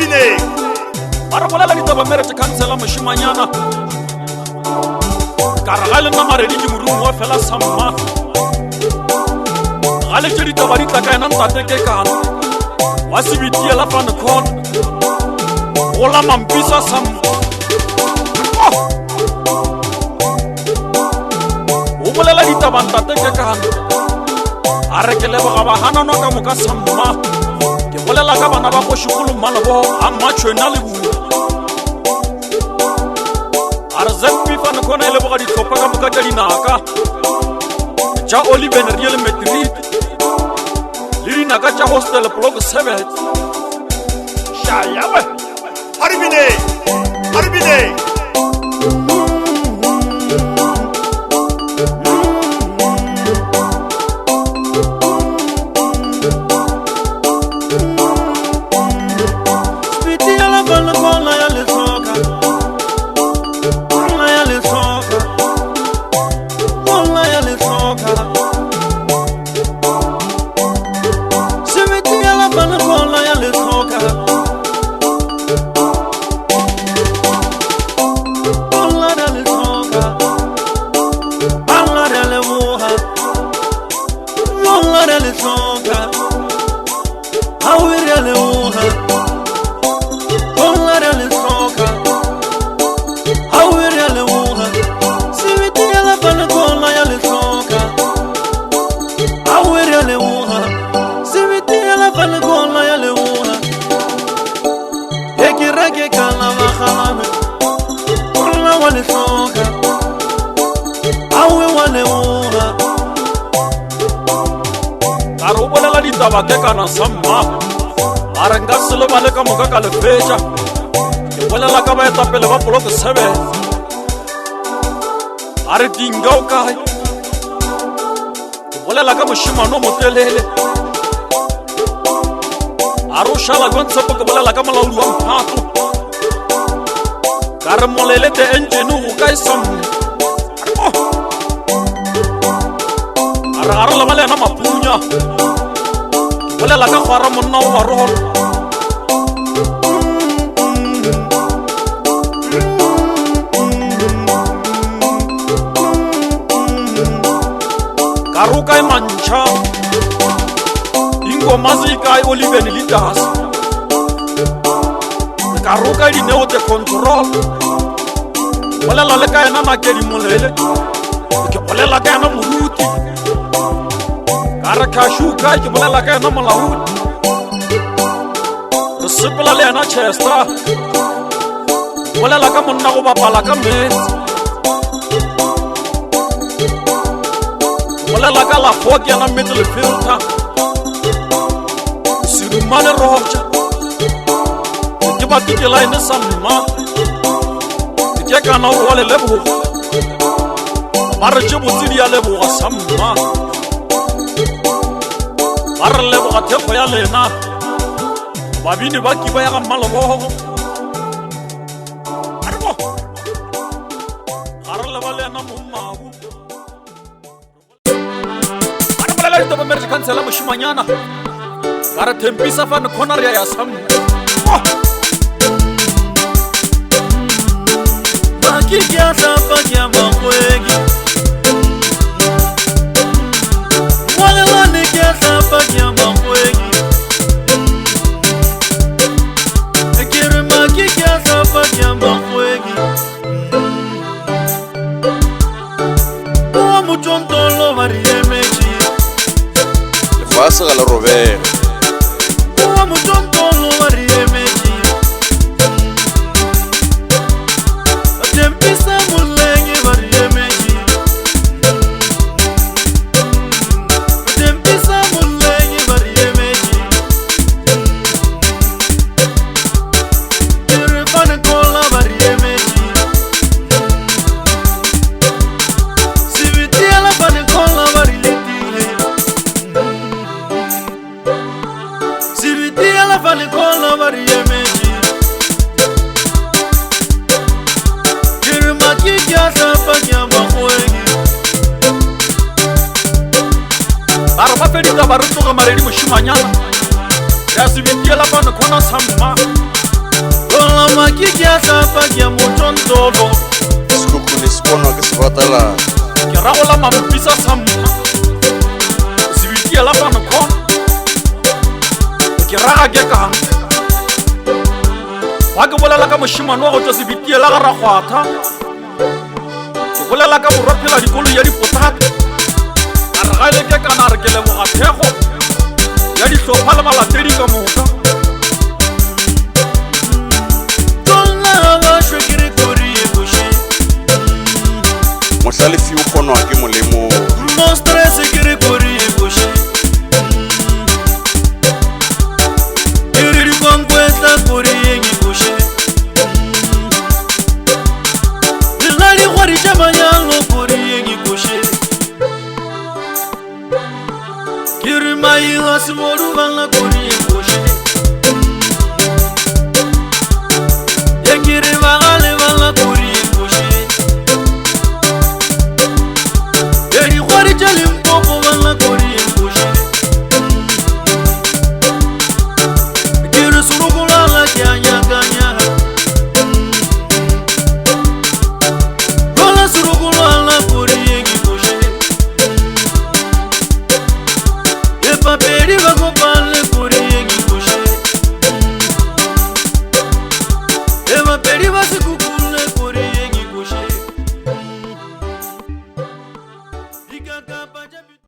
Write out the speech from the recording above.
Winnie. Bara bolela ditaba mere tse kansela moshimanyana. Karagale na maredi ke morumo wa fela samma. Gale ke ditaba di tla ka ena ntate ke kana. Wa sibitiela fan kon. Ola mampisa sam. O bolela ditaba ntate ke kana. Are ke leboga ba hanano ka moka samma. Ke bolela ka bana ba go shikolo malabo a matshwena le bua. A Zb Perfomance ile boga ditlhopha ka moka tša dinaka tša Oliven Real Madrid le dinaka tša hostel block 7 shayawe Harbine. Karo bolela ditaba ke kana samma. Are nka selo ba le ka moka ka lefetša. Ke bolela ka baetapele ba block 7. Are dinga o kae. Ke bolela ka moshimano motelele. Are o šala Jontsepo ke bolela ka molaodi wa Mphato. Ka re molele the engine go kae samma. Are le balena mapunya. Bolela ka gwara monna wa rona. Karuka e mancha. Ingoma zika e Oliven Leaders. Karuka di neo te control. Bolela le ka ena makedi molele. Ke bolela ka ena moruti. Kara kashuka ke bolela ka ena molaodi. Re sepela le ena Chester. Bolela ka monna go bapala ka metsi. Bolela ka la foki yana middle filter. Sirumane roja. Ke ba ke line samma. Ke kana o le lebo. Mara je botsidi ya lebo samma. Are leboga thekgo ya lena. Babini ba kiba ya ga mmalobogo. Are leba lena mo mmabu. Are bolela ditaba mere tse kansela moshimanyana. Ka re thempisa fan corner ya samma. Maki ya sapa ya mangwegi. Fase ga le robega. Ba re tloga maredi moshimanyana. Ya se bitiela bana kona samma. ke ya tlapa ke ya motontolo sekhukhune se bonwa ke sefatala ke ragola mampisa sa mma sebitia la fana khona ke raga ke kang wa ke bolela ka moshimane wa go tswa sebitia la ga ragwatha ke bolela ka borapela dikolo ya dipotata a re ga ile ke kana re ke leboga thego ya dihlopha le malatedi ka moka mohlalefi o kgonwa ke molemo